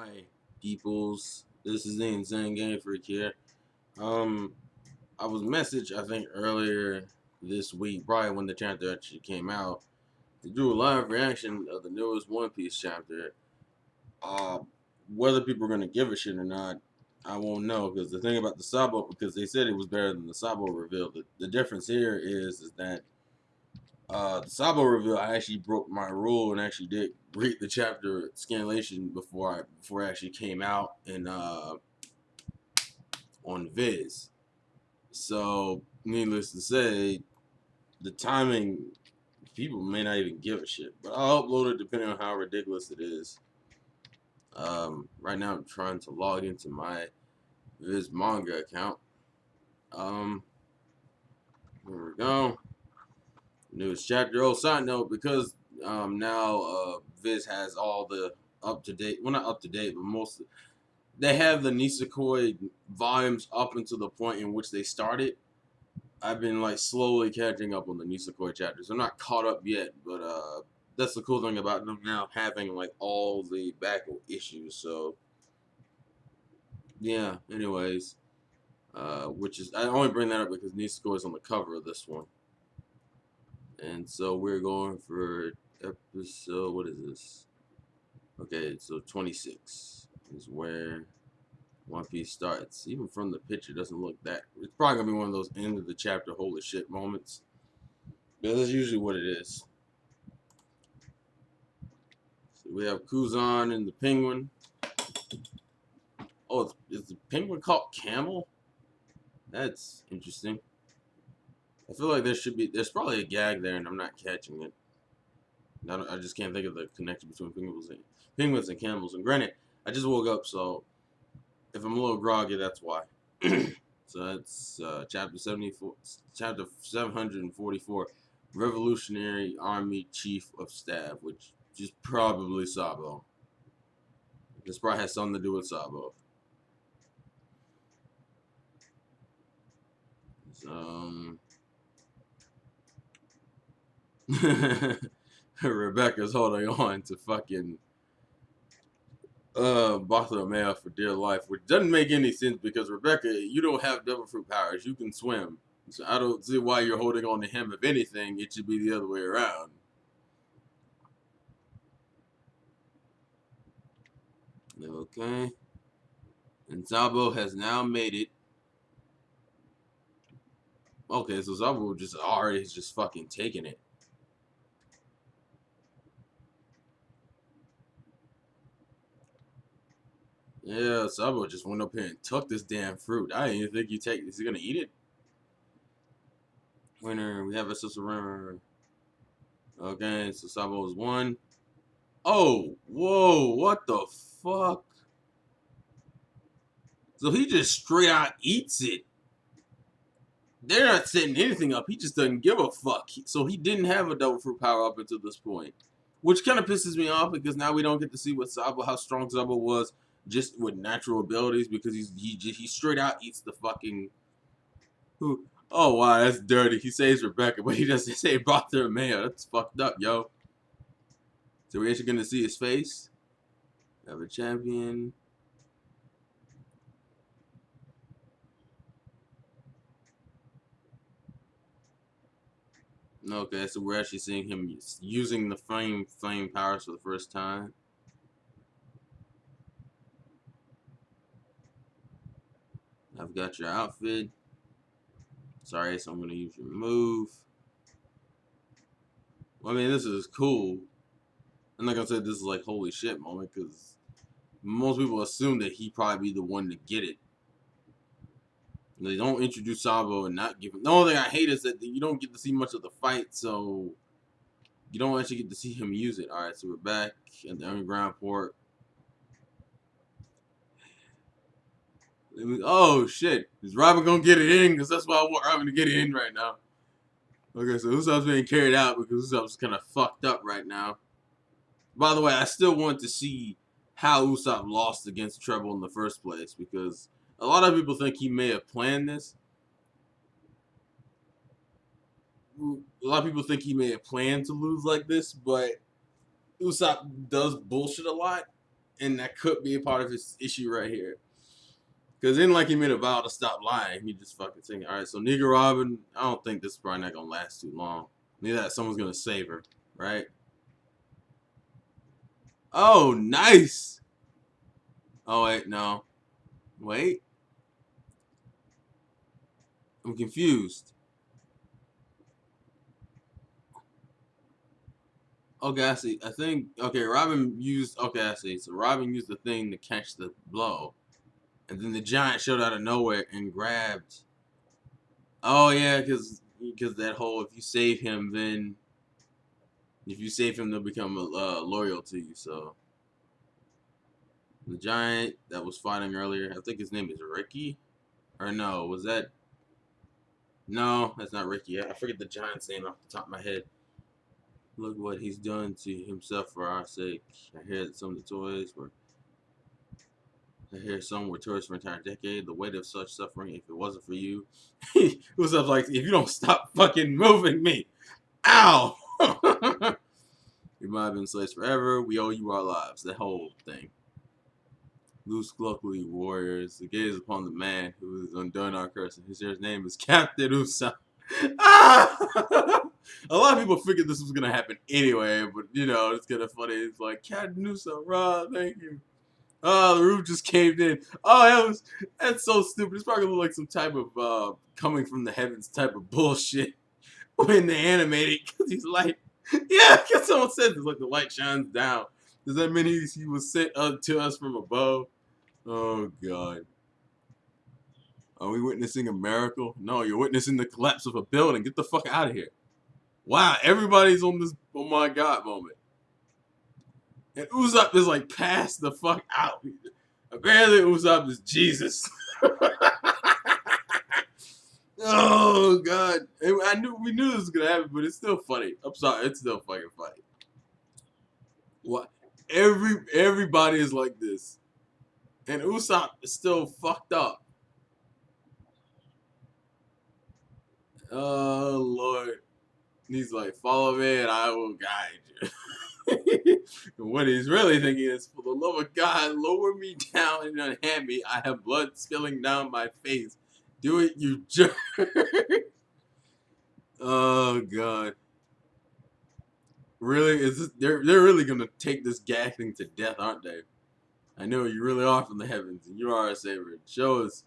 Hi, peoples. This is the Insane Game Freak here. Um, I was messaged, I think, earlier this week, probably when the chapter actually came out, to do a live reaction of the newest One Piece chapter. Uh, Whether people are gonna give a shit or not, I won't know. Because the thing about the Sabo, because they said it was better than the Sabo reveal. The difference here is that the Sabo reveal, I actually broke my rule and actually did read the chapter scanlation before it actually came out and on Viz. So, needless to say, the timing, people may not even give a shit. But I'll upload it depending on how ridiculous it is. Right now, I'm trying to log into my Viz manga account. Um, Here we go. Newest chapter. Oh, side note, because now Viz has all the up to date, well, not up to date, but most, they have the Nisekoi volumes up until the point in which they started. I've been like slowly catching up on the Nisekoi chapters. I'm not caught up yet, but that's the cool thing about them now having like all the back issues. So yeah. Anyways, which is, I only bring that up because Nisekoi is on the cover of this one, and so we're going for episode. What is this? Okay, so 26 is where One Piece starts. Even from the picture, it doesn't look that. It's probably gonna be one of those end of the chapter holy shit moments. But that's usually what it is. So we have Kuzan and the Penguin. Oh, is the Penguin called Camel? That's interesting. I feel like there's probably a gag there, and I'm not catching it. I just can't think of the connection between penguins and camels. And granted, I just woke up, so if I'm a little groggy, that's why. So that's chapter 744, Revolutionary Army Chief of Staff, which is probably Sabo. This probably has something to do with Sabo. So, Rebecca's holding on to fucking Bartholomew for dear life, which doesn't make any sense because Rebecca, you don't have devil fruit powers. You can swim. So I don't see why you're holding on to him. If anything, it should be the other way around. Okay. And Sabo has now made it. Okay, so Sabo just already is just fucking taking it. Yeah, Sabo just went up here and took this damn fruit. I didn't even think you take. Is he gonna eat it? Winner. We have a sister runner. Okay, so Sabo is one. Oh, whoa, what the fuck? So he just straight out eats it. They're not setting anything up. He just doesn't give a fuck. So he didn't have a double fruit power up until this point, which kind of pisses me off because now we don't get to see what Sabo, how strong Sabo was just with natural abilities because he straight out eats the fucking. Who? Oh wow, that's dirty. He says Rebecca, but he doesn't say Bartholomew. That's fucked up, yo. So we're actually gonna see his face. Have a champion. Okay, so we're actually seeing him using the flame powers for the first time. I've got your outfit. Sorry, so I'm gonna use your move. Well, I mean, this is cool. I'm not gonna say this is like holy shit moment because most people assume that he probably be the one to get it. They don't introduce Sabo and not give him. The only thing I hate is that you don't get to see much of the fight, so you don't actually get to see him use it. All right, so we're back at the underground port. Oh shit! Is Robin gonna get it in? Because that's why I want Robin to get it in right now. Okay, so Usopp's being carried out because Usopp's kind of fucked up right now. By the way, I still want to see how Usopp lost against Treble in the first place because a lot of people think he may have planned this. A lot of people think he may have planned to lose like this, but Usopp does bullshit a lot. and that could be a part of his issue right here. Because then, like, he made a vow to stop lying. He just fucking saying, all right, so Nigga Robin, I don't think this is probably not gonna last too long. Neither that someone's gonna save her, right? Oh, nice. Oh wait, no, wait, I'm confused. Okay, I see. I think okay, Robin used. Okay, I see. So Robin used the thing to catch the blow, and then the giant showed out of nowhere and grabbed. Oh yeah, because that whole if you save him, they'll become loyal to you. So the giant that was fighting earlier, I think his name is Ricky, or no, was that? No, that's not Ricky. I forget the giant's name off the top of my head. Look what he's done to himself for our sake. I hear that some of the toys were. I hear some were toys for an entire decade. The weight of such suffering, if it wasn't for you, it was like, if you don't stop fucking moving me, ow! We might have been slaves forever. We owe you our lives. The whole thing. Loose luckily warriors. The gaze upon the man who has undone our curse. And his name is Captain Usopp. Ah! A lot of people figured this was gonna happen anyway, but you know it's kind of funny. It's like Captain Usopp, Rob, thank you. Oh, the roof just caved in. Oh, that's so stupid. It's probably like some type of coming from the heavens type of bullshit when they animate it because he's like, yeah, because someone said this, like the light shines down. Does that mean he was sent to us from above? Oh god. Are we witnessing a miracle? No, you're witnessing the collapse of a building. Get the fuck out of here. Wow, everybody's on this oh my god moment. And Usopp is like passed the fuck out. Apparently Usopp is Jesus. Oh god. We knew this was gonna happen, but it's still funny. I'm sorry, it's still fucking funny. What everybody is like this. And Usopp is still fucked up. Oh Lord. He's like, follow me and I will guide you. And what he's really thinking is, for the love of God, lower me down and unhand me. I have blood spilling down my face. Do it, you jerk. Oh God. Really? They're really gonna take this gag thing to death, aren't they? I know you really are from the heavens, and you are a savior. Show us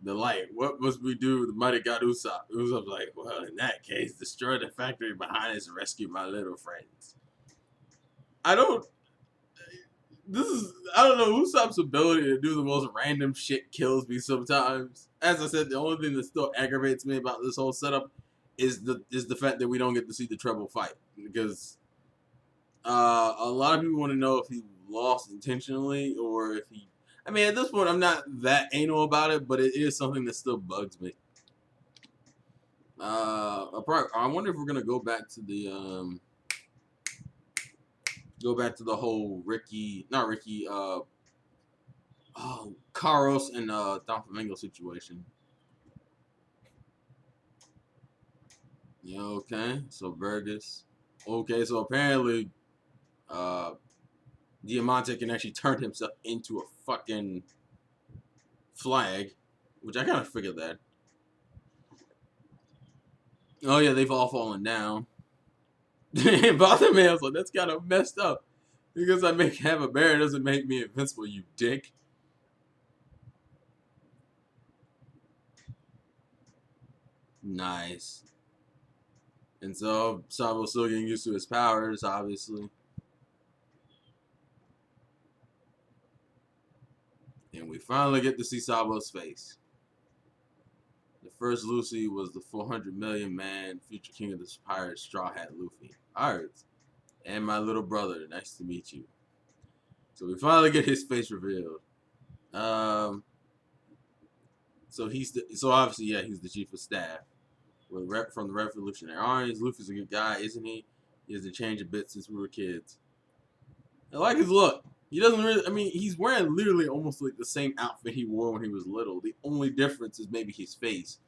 the light. What must we do with the mighty God Usopp? Usopp's like, well, in that case, destroy the factory behind us and rescue my little friends. I don't. I don't know. Usopp's ability to do the most random shit kills me sometimes. As I said, the only thing that still aggravates me about this whole setup is the fact that we don't get to see the treble fight, because a lot of people want to know if he lost intentionally or if he. I mean, at this point, I'm not that anal about it, but it is something that still bugs me. I wonder if we're gonna go back to the whole Ricky, not Ricky, Karos and Doflamingo situation. Yeah, okay. So Burgess. Okay, so apparently, Diamante can actually turn himself into a fucking flag, which I kind of figured that. Oh yeah, they've all fallen down. Bother man was like, that's kind of messed up. Because I have a bear doesn't make me invincible, you dick. Nice. And so Sabo's still getting used to his powers, obviously. And we finally get to see Sabo's face. The first Lucy was the 400 million man, future king of the pirates, Straw Hat Luffy. Pirates. And my little brother, nice to meet you. So we finally get his face revealed. So obviously, yeah, he's the chief of staff from the Revolutionary Armies. Luffy's a good guy, isn't he? He has to change a bit since we were kids. I like his look. He doesn't really. I mean, he's wearing literally almost like the same outfit he wore when he was little. The only difference is maybe his face,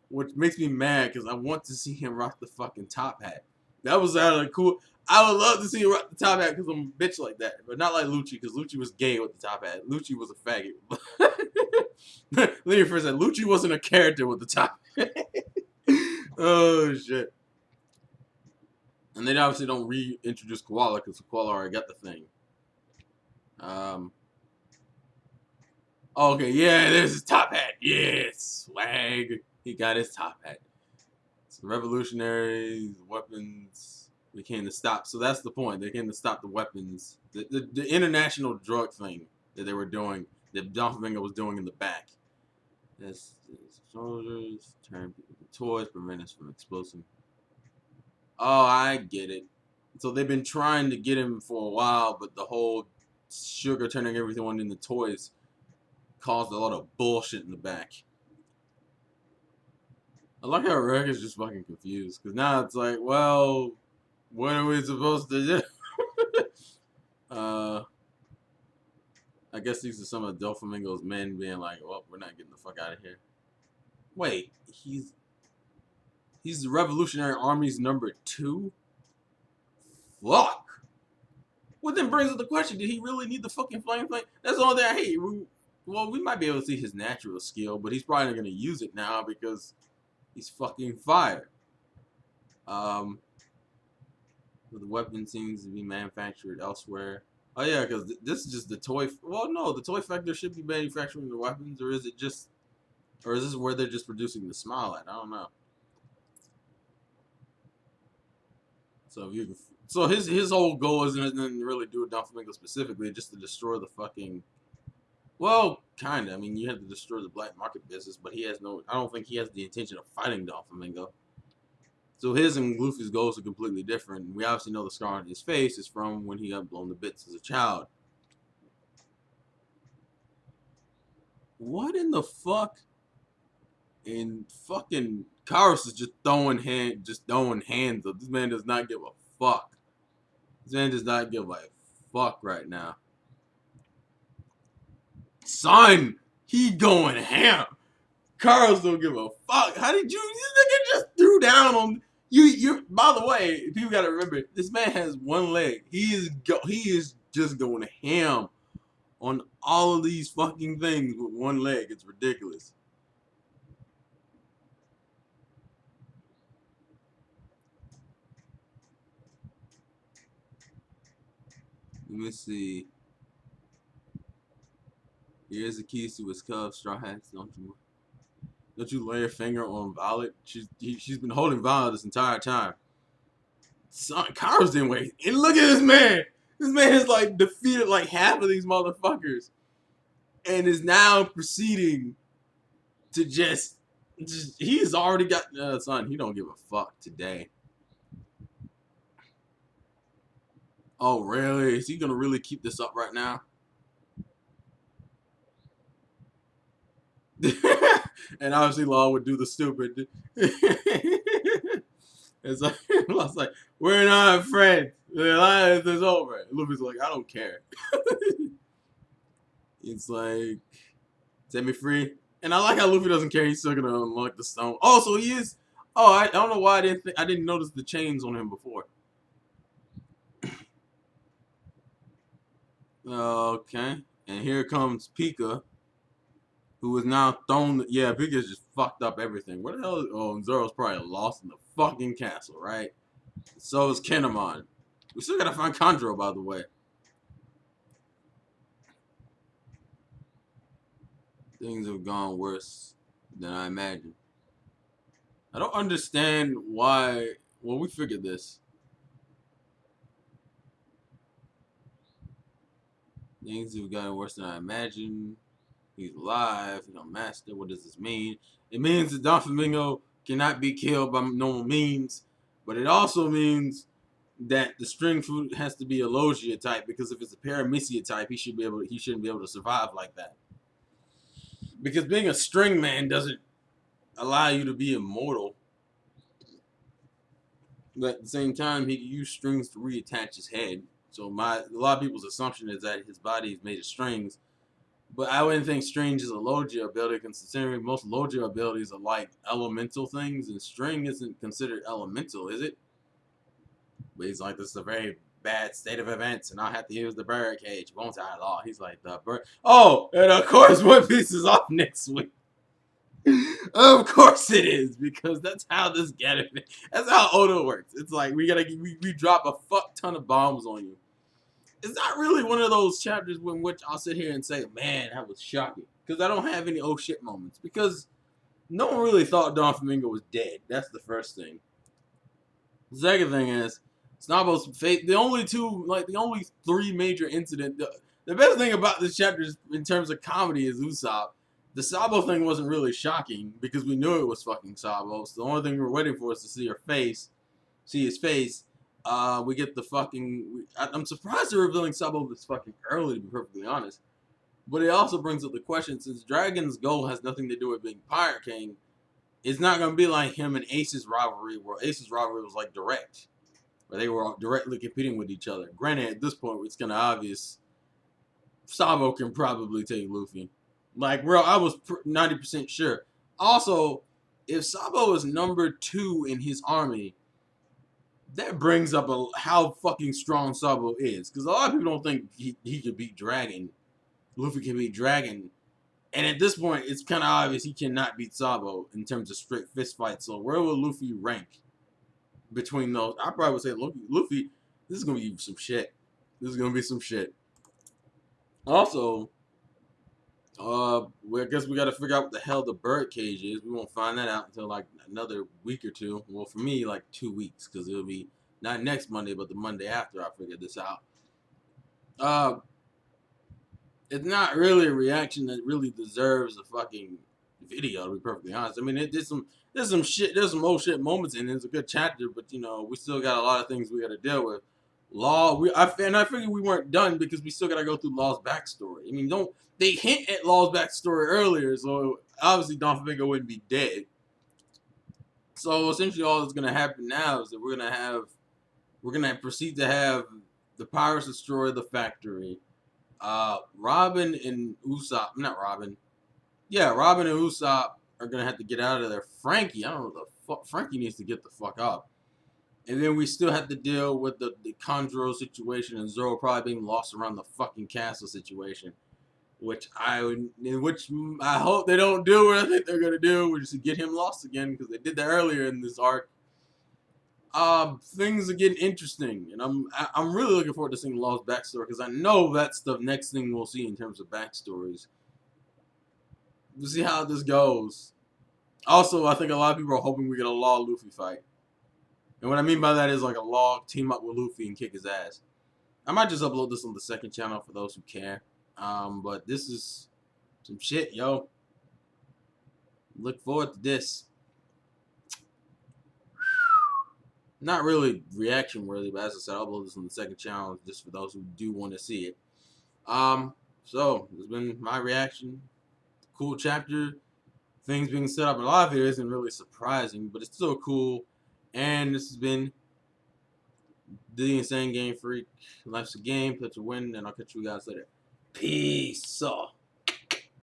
which makes me mad because I want to see him rock the fucking top hat. That was out of cool. I would love to see her rock the top hat because I'm a bitch like that, but not like Lucci because Lucci was gay with the top hat. Lucci was a faggot. Let me first say Lucci wasn't a character with the top hat. Oh shit! And they obviously don't reintroduce Koala because Koala already got the thing. Okay, yeah, there's his top hat. Yeah, swag. He got his top hat. So revolutionaries, weapons. They came to stop. So that's the point. They came to stop the weapons. The international drug thing that they were doing, that Don Flamingo was doing in the back. That's soldiers, turn people to toys, prevent us from exploding. Oh, I get it. So they've been trying to get him for a while, but the whole sugar turning everything into toys caused a lot of bullshit in the back. I like how Rick is just fucking confused because now it's like, well, what are we supposed to do? I guess these are some of Doflamingo's men being like, well, we're not getting the fuck out of here. Wait, he's the Revolutionary Army's #2? Fuck. What then brings up the question, did he really need the fucking flame? That's the only thing I hate. Well, we might be able to see his natural skill, but he's probably not going to use it now because he's fucking fire. The weapon seems to be manufactured elsewhere. Oh yeah, because this is just the toy. Well, no, the toy factory should be manufacturing the weapons, or is this where they're just producing the smile at? I don't know. So his whole goal isn't really do with Doflamingo specifically, just to destroy the fucking. Well, kinda. I mean, you have to destroy the black market business, but he has no. I don't think he has the intention of fighting Doflamingo. So his and Luffy's goals are completely different. We obviously know the scar on his face is from when he got blown to bits as a child. What in the fuck? And fucking Karos is just throwing hands up. This man does not give a fuck. This man does not give a fuck right now. Son, he going ham. Karos don't give a fuck. How did you? This nigga just threw down on you. By the way, people gotta remember, this man has one leg. He is just going ham on all of these fucking things with one leg. It's ridiculous. Let me see. Here's the keys to his cuffs, straw hats. Don't you lay your finger on Violet? She's been holding Violet this entire time. Son, Karos didn't wait. And look at this man. This man has like defeated like half of these motherfuckers, and is now proceeding to just he's already got son. He don't give a fuck today. Oh really? Is he gonna really keep this up right now? And obviously Law would do the stupid. It's like, Law's like, we're not friends. The alliance is over. Luffy's like, I don't care. It's like, set me free. And I like how Luffy doesn't care. He's still gonna unlock the stone. Oh, so he is. Oh, I don't know why I didn't notice the chains on him before. Okay, and here comes Pika, who is now thrown. Yeah, Pika's just fucked up everything. What the hell? Oh, Zoro's probably lost in the fucking castle, right? So is Kinemon. We still gotta find Kandro, by the way. Things have gone worse than I imagined. I don't understand why. Well, we figured this. Things have gotten worse than I imagined. He's alive. He's a master. What does this mean? It means that Doflamingo cannot be killed by normal means, but it also means that the string fruit has to be a Logia type, because if it's a Paramecia type, he shouldn't be able to survive like that. Because being a string man doesn't allow you to be immortal. But at the same time, he can use strings to reattach his head. So a lot of people's assumption is that his body is made of strings. But I wouldn't think string is a Logia ability, considering most Logia abilities are like elemental things, and string isn't considered elemental, is it? But he's like, this is a very bad state of events, and I'll have to use the birdcage, won't I, Law? He's like, the bird. Oh, and of course, One Piece is off next week. Of course it is, because that's how this get it. That's how Oda works. It's like we drop a fuck ton of bombs on you. It's not really one of those chapters in which I'll sit here and say, man, that was shocking. Because I don't have any oh shit moments. Because no one really thought Don Flamingo was dead. That's the first thing. The second thing is, Snabo's fate. The only three major incidents. The best thing about this chapter is, in terms of comedy, is Usopp. The Sabo thing wasn't really shocking because we knew it was fucking Sabo. So the only thing we were waiting for is to see his face. We get the fucking. I'm surprised they're revealing Sabo this fucking early, to be perfectly honest. But it also brings up the question: since Dragon's goal has nothing to do with being Pirate King, it's not gonna be like him and Ace's rivalry, where Ace's rivalry was like direct, where they were directly competing with each other. Granted, at this point, it's kind of obvious. Sabo can probably take Luffy. Like, bro, I was 90% sure. Also, if Sabo is number 2 in his army, that brings up how fucking strong Sabo is. Because a lot of people don't think he could beat Dragon. Luffy can beat Dragon. And at this point, it's kind of obvious he cannot beat Sabo in terms of straight fist fights. So where will Luffy rank between those? I probably would say Luffy, this is going to be some shit. This is going to be some shit. Also, I guess we got to figure out what the hell the bird cage is. We won't find that out until like another week or two. Well, for me, like 2 weeks, because it'll be not next Monday, but the Monday after I figure this out. It's not really a reaction that really deserves a fucking video, to be perfectly honest. I mean, there's some old shit moments in it. It's a good chapter, but you know, we still got a lot of things we got to deal with. I figured we weren't done because we still got to go through Law's backstory. I mean, they hint at Law's backstory earlier, so obviously Don Flamingo wouldn't be dead. So essentially, all that's gonna happen now is that we're gonna proceed to have the pirates destroy the factory. Robin and Usopp, not Robin. Yeah, Robin and Usopp are gonna have to get out of there. Frankie, I don't know the fuck. Frankie needs to get the fuck up. And then we still have to deal with the Conjuro situation and Zoro probably being lost around the fucking castle situation, which I hope they don't do what I think they're gonna do, which is to get him lost again because they did that earlier in this arc. Things are getting interesting, and I'm really looking forward to seeing Law's backstory because I know that's the next thing we'll see in terms of backstories. We'll see how this goes. Also, I think a lot of people are hoping we get a Law Luffy fight, and what I mean by that is like a Law team up with Luffy and kick his ass. I might just upload this on the second channel for those who care. But this is some shit, yo. Look forward to this. Not really reaction worthy, but as I said, I'll upload this on the second channel just for those who do want to see it. So this has been my reaction. Cool chapter. Things being set up. A lot of it isn't really surprising, but it's still cool. And this has been the Insane Game Freak. Life's a game, pitch a win, and I'll catch you guys later. Peace.